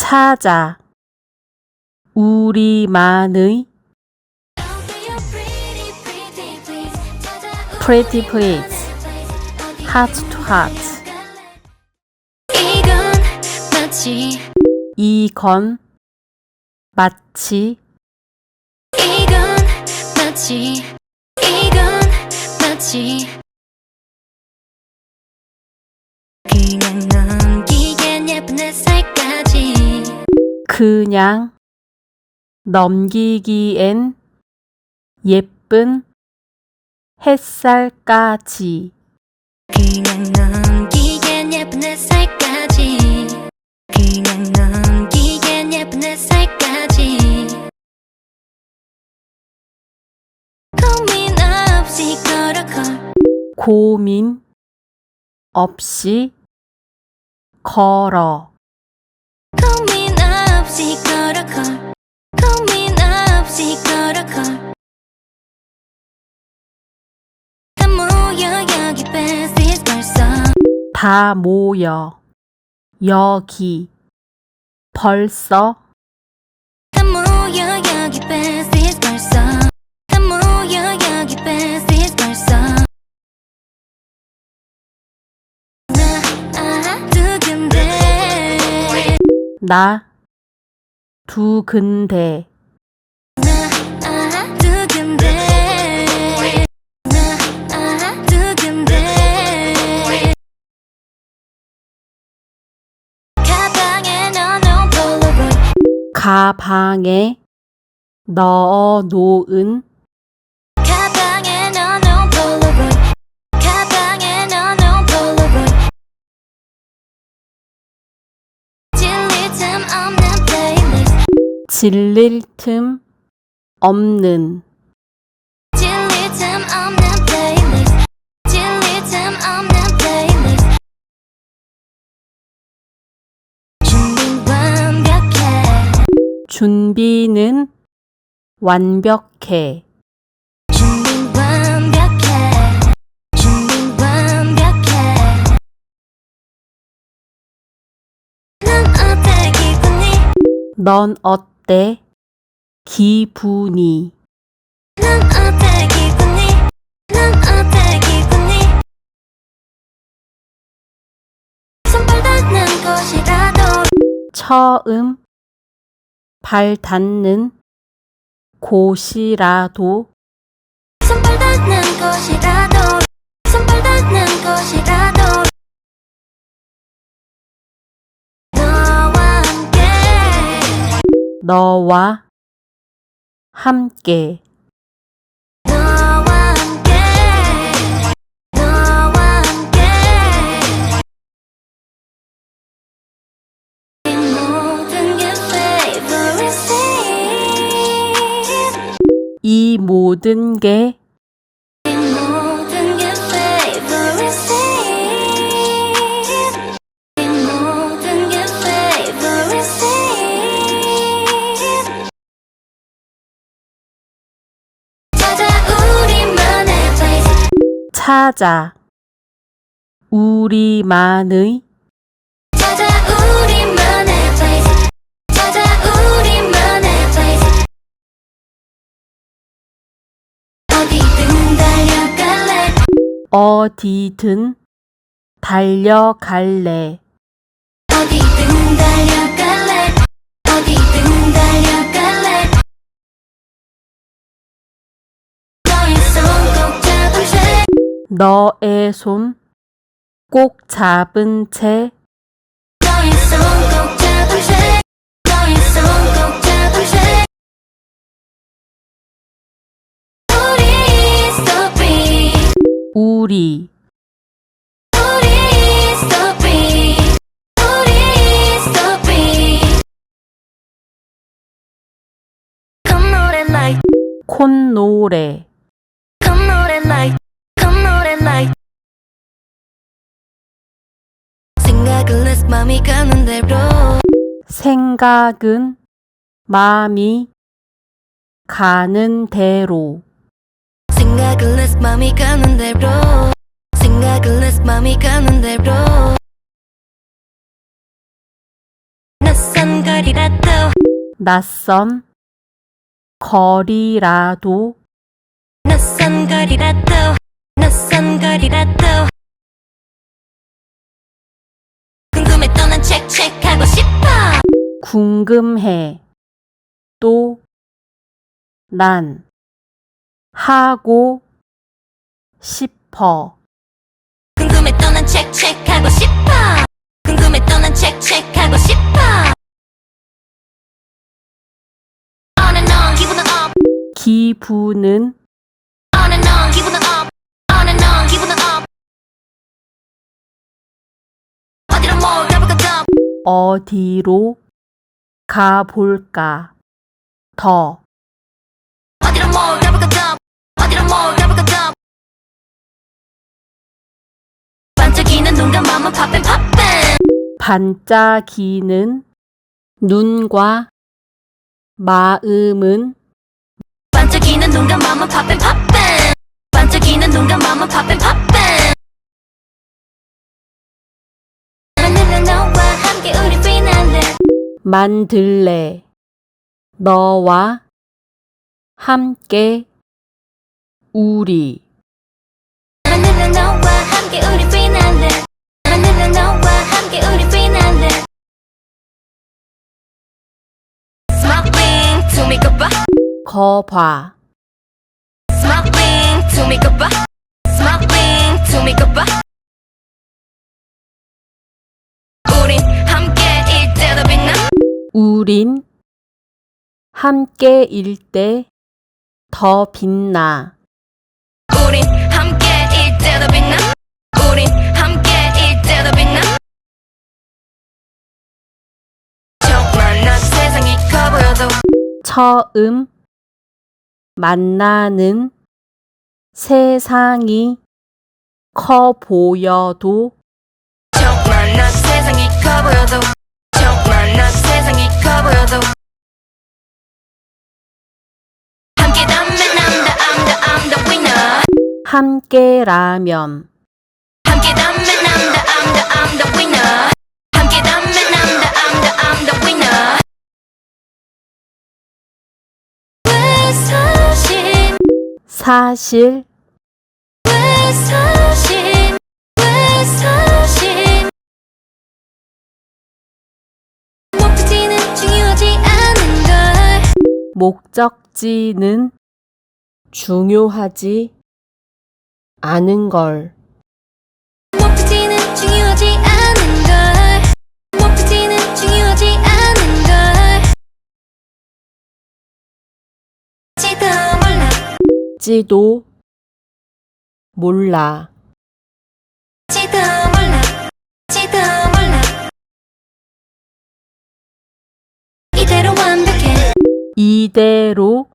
찾아 우리만의 Pretty please Heart to heart 이건 마치 그냥 넘기겐 예쁜 햇살까지 그냥 넘기기엔 예쁜 햇살까지 그냥 넘기겐 예쁜 햇살까지 그냥 넘기겐 예쁜 햇살까지 고민 없이 걸어가 고민 없이 걸어 고민 없이 걸어가 고민 없이 걸어가 다 모여 여기 뺏을 벌써 다 모여 여기 벌써 다 모여 여기 뺏을 벌써 다 모여 여기 뺏을 벌써 나 두근데 가방에 넣어놓은 질릴 틈 없는 준비는 완벽해 넌 어때 기분이 손발 닿는 곳이라도 처음 발 닿는 곳이라도 손발 닿는 곳이라도 손발 닿는 곳이라도 너와 함께 너와 함께 너와 함께 이 모든 게 favorite scene 이 모든 게 이 모든 게 favorite scene 이 모든 게 favorite scene 찾아 우리만의 place 찾아 우리만의 찾아 우리만의 place 찾아 우리만의 place 어디든 달려갈래 어디든 달려갈래 어디든 달려갈래 어디든 달려갈래 너의 손 꼭 잡은 채 너의 손 꼭 잡은 채 너의 손 꼭 잡은 채 너의 손 꼭 잡은 채 우리 so free 우리 우리 so free 우리 so free 콧노래 like 콧노래 콧노래 like 콧노래 like 생각을 내 맘이 가는 대로 생각은 마음이 가는 대로 생각을 내 맘이 가는 대로 생각을 내 맘이 가는 대로 낯선 거리라도 낯선 거리라도 낯선 거리라도 낯선 거리라도 궁금해 또 난 체크하고 싶어 궁금해 또 난 하고 싶어 궁금해 또 난 체크하고 싶어 궁금해 또 난 체크하고 싶어 On and on 기분은 up 기분은 On and on 기분은 up On and on 기분은 up 어디로 뭘 가볼까 더 어디로 가볼까 더 어디로 뭘 가볼까 더 어디로 뭘 가볼까 더 반짝이는 눈과 마음은 팝앤 팝앤 반짝이는 눈과 마음은 반짝이는 눈과 마음은 팝앤 팝앤 반짝이는 눈과 마음은 팝앤 팝앤 하늘은 너와 함께 우리 빛날래 만들래 너와 함께 우리 하늘은 너와 함께 우리 빛날래 하늘은 너와 함께 우리 빛날래 Smoking to me goodbye 거봐 Smoking to me goodbye Smoking to me goodbye 우린 함께일 때도 빛나 우린 함께일 때 더 빛나 우린 함께일 때도 빛나 우린 함께일 때도 빛나 처음 만난 세상이 커 보여도 처음 만나는 세상이 커 보여도 처음 만난 세상이 커 보여도 처음 만난 세상이 커 보여도 함께라면 I'm the winner 함께라면 함께라면 I'm the winner 함께라면 I'm the winner 왜 사실 목적지는 중요하지 않은 걸 목적지는 중요하지 않은 걸 목적지는 중요하지 않은 걸 목적지는 중요하지 않은 걸 지도 몰라 지도 몰라 지도 몰라 이대로 완벽해 이대로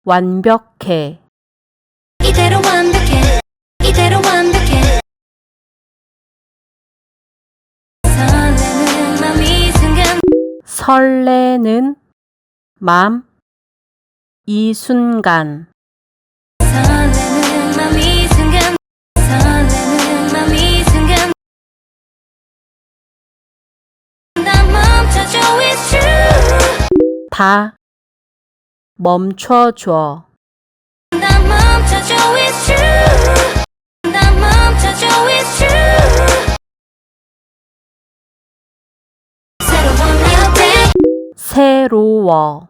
완벽해 이대로 완벽해 이대로 완벽해 설레는 맘 이 순간 설레는 맘 이 순간 설레는 맘 이 순간 설레는 맘 이 순간 나 멈춰줘 it's true 다 멈춰줘 나 멈춰줘 it's true 나 멈춰줘 it's true 새로운 new day 새로워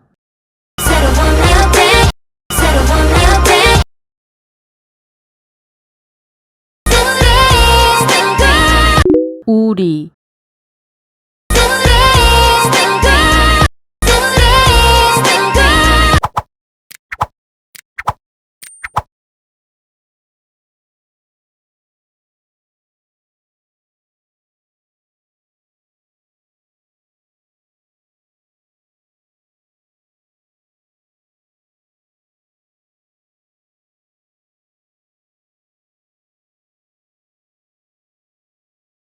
새로운 new day 새로운 new day This is the day 우리